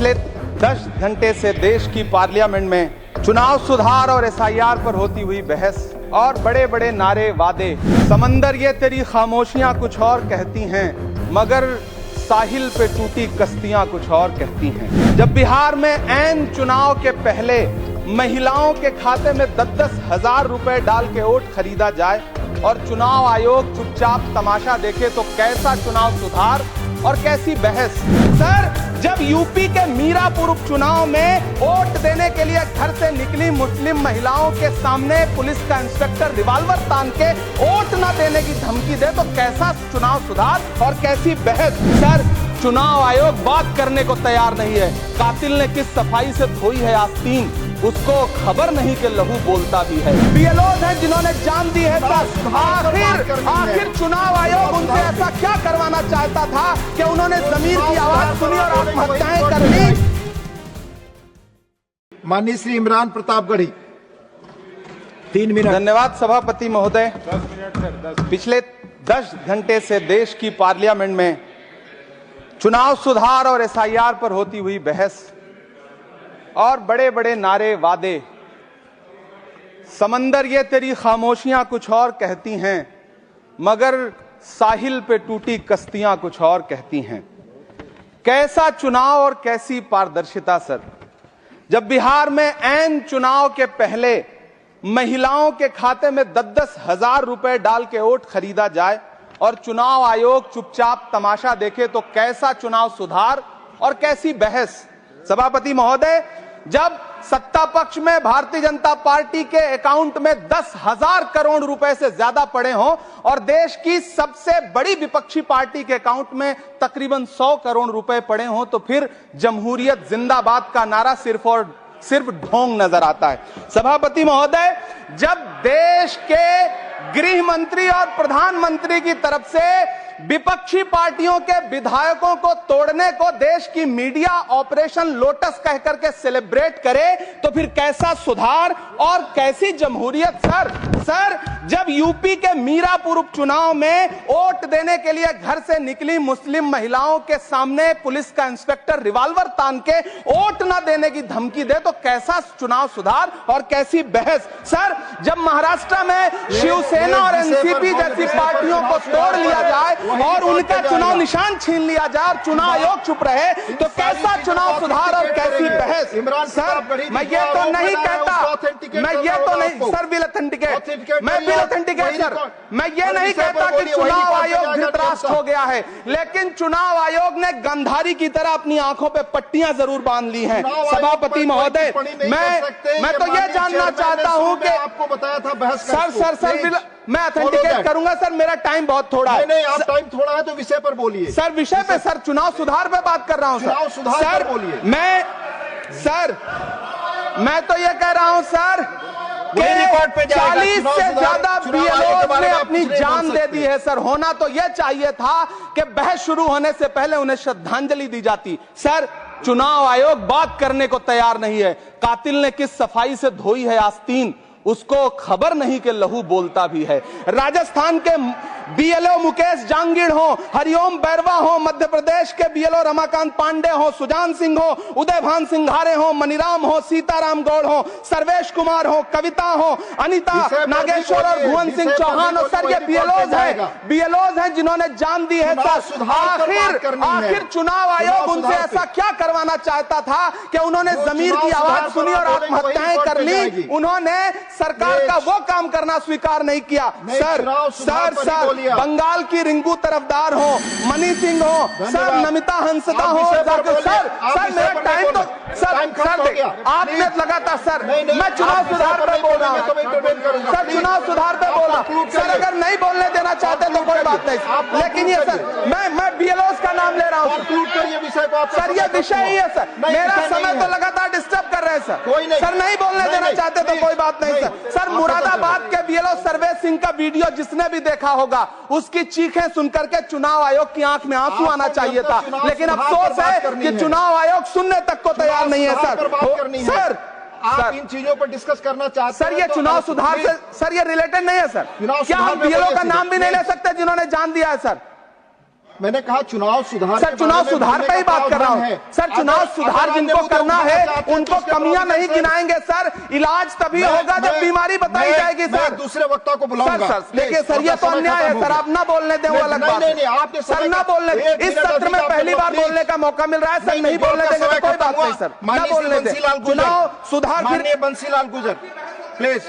पिछले 10 घंटे से देश की पार्लियामेंट में चुनाव सुधार और एसआईआर पर होती हुई बहस और बड़े बड़े नारे वादे। समंदर ये तेरी खामोशियां कुछ और कहती हैं, मगर साहिल पे टूटी कश्तियां कुछ और कहती हैं। जब बिहार में ऐन चुनाव के पहले महिलाओं के खाते में 10-10 हजार रुपए डाल के वोट खरीदा जाए और चुनाव आयोग चुपचाप तमाशा देखे, तो कैसा चुनाव सुधार और कैसी बहस। सर, जब यूपी के मीरापुर उपचुनाव में वोट देने के लिए घर से निकली मुस्लिम महिलाओं के सामने पुलिस का इंस्पेक्टर रिवॉल्वर तान के वोट न देने की धमकी दे, तो कैसा चुनाव सुधार और कैसी बहस। सर, चुनाव आयोग बात करने को तैयार नहीं है। कातिल ने किस सफाई से धोई है आस्तीन, उसको खबर नहीं कि लहू बोलता भी है। बीएलओज हैं जिन्होंने जान दी है। आखिर चुनाव आयोग उनसे ऐसा क्या करवाना चाहता था कि उन्होंने जमीर की आवाज सुनी और आत्महत्याएं कर ली। माननीय श्री इमरान प्रतापगढ़ी, 3 मिनट। धन्यवाद सभापति महोदय। पिछले 10 घंटे से देश की पार्लियामेंट में चुनाव सुधार और एसआईआर पर होती हुई बहस और बड़े बड़े नारे वादे। समंदर ये तेरी खामोशियां कुछ और कहती हैं, मगर साहिल पे टूटी कश्तियां कुछ और कहती हैं। कैसा चुनाव और कैसी पारदर्शिता। सर, जब बिहार में ऐन चुनाव के पहले महिलाओं के खाते में 10-10 हजार रुपए डाल के वोट खरीदा जाए और चुनाव आयोग चुपचाप तमाशा देखे, तो कैसा चुनाव सुधार और कैसी बहस। सभापति महोदय, जब सत्ता पक्ष में भारतीय जनता पार्टी के अकाउंट में 10,000 करोड़ रुपए से ज्यादा पड़े हों और देश की सबसे बड़ी विपक्षी पार्टी के अकाउंट में तकरीबन 100 करोड़ रुपए पड़े हों, तो फिर जमहूरियत जिंदाबाद का नारा सिर्फ और सिर्फ ढोंग नजर आता है। सभापति महोदय, जब देश के गृह मंत्री और प्रधानमंत्री की तरफ से विपक्षी पार्टियों के विधायकों को तोड़ने को देश की मीडिया ऑपरेशन लोटस कह करके सेलिब्रेट करे, तो फिर कैसा सुधार और कैसी जमहूरियत। सर, जब यूपी के मीरापुर उपचुनाव में वोट देने के लिए घर से निकली मुस्लिम महिलाओं के सामने पुलिस का इंस्पेक्टर रिवॉल्वर तान के वोट न देने की धमकी दे, तो कैसा चुनाव सुधार और कैसी बहस। सर, जब महाराष्ट्र में शिवसेना और एनसीपी जैसी पार्टियों को तोड़ लिया जाए और उनका चुनाव निशान छीन लिया जाए और चुनाव आयोग चुप रहे, तो कैसा चुनाव सुधार और कैसी बहस। सर, मैं ये तो नहीं कहता, सर विल ऑथेंटिकेट, मैं विल ऑथेंटिकेट सर, मैं ये नहीं कहता कि चुनाव आयोग धृतराष्ट्र हो गया है, लेकिन चुनाव आयोग ने गंधारी की तरह अपनी आंखों पे पट्टियां जरूर बांध ली हैं। सभापति महोदय, मैं तो ये जानना चाहता हूं कि आपको बताया था बहस। सर, मैं ऑथेंटिकेट करूंगा सर, मेरा टाइम बहुत थोड़ा है। नहीं, आप टाइम थोड़ा है तो विषय पर बोलिए। सर, विषय पे सर, चुनाव सुधार पे बात कर रहा हूं चुनाव सुधार सर। बोलिए। मैं तो ये कह रहा हूं सर, 40 से ज्यादा बीएलओ ने अपनी जान दे दी है। सर, होना तो यह चाहिए था कि बहस शुरू होने से पहले उन्हें श्रद्धांजलि दी जाती। सर, चुनाव आयोग बात करने को तैयार नहीं है। कातिल ने किस सफाई से धोई है आस्तीन, उसको खबर नहीं कि लहू बोलता भी है। राजस्थान के बीएलओ मुकेश जांगीड़ हो, हरिओम बैरवा हो, मध्य प्रदेश के बीएलओ रमाकांत पांडे हो, सुजान सिंह हो, उदयभान सिंघारे हो, मनीराम हो, सीताराम गौड़ हो, सर्वेश कुमार हो, कविता हो, अनिता नागेश्वर और भुवन सिंह चौहान हो। सर, ये बीएलओज हैं जिन्होंने जान दी है। आखिर चुनाव आयोग उनसे ऐसा क्या करवाना चाहता था कि उन्होंने जमीर की आवाज सुनी और आत्महत्याएं कर ली। उन्होंने सरकार का वो काम करना स्वीकार नहीं किया। सर, बंगाल की रिंकू तरफदार हो, मनी सिंह हो, सर नमिता हंसदा हो। सर, मेरा टाइम तो सर आपने लगातार। सर, मैं चुनाव सुधार पे बोल रहा हूँ सर, चुनाव सुधार पे बोल रहा हूँ सर। अगर नहीं बोलने देना चाहते तो कोई बात नहीं, लेकिन ये सर, मैं बीएलओ का नाम ले रहा हूँ सर। ये विषय ही है सर, मेरा समय तो लगातार डिस्टर्ब कर रहे हैं सर। सर, नहीं बोलने देना चाहते तो कोई बात नहीं सर। सर, मुरादाबाद के बीएलओ सर्वेश सिंह का वीडियो जिसने भी देखा होगा, उसकी चीखें सुनकर के चुनाव आयोग की आंख में आंसू आना चाहिए था, लेकिन अफसोस है कि चुनाव आयोग सुनने तक को तैयार नहीं है। सर, आप इन चीजों पर डिस्कस करना चाहते सर, ये चुनाव सुधार से सर ये रिलेटेड नहीं है सर। क्या हम बीएलओ का नाम भी नहीं ले सकते जिन्होंने जान दिया है। सर, मैंने कहा चुनाव सुधार। सर चुनाव सुधार पे ही बात कर रहा हूं सर। चुनाव सुधार जिनको करना है उनको कमियां नहीं गिनाएंगे सर। इलाज तभी होगा जब बीमारी बताई जाएगी सर। दूसरे वक्ता को बुलाऊंगा। सर देखिए सर, ये तो अन्याय है सर। आप ना बोलने दें वो अलग बात है सर। ना बोलने, इस सत्र में पहली बार बोलने का मौका मिल रहा है सर। नहीं बोलने देंगे तो कोई बात नहीं सर, ना बोलने दें। चुनाव सुधार माननीय बंसीलाल गुर्जर प्लीज।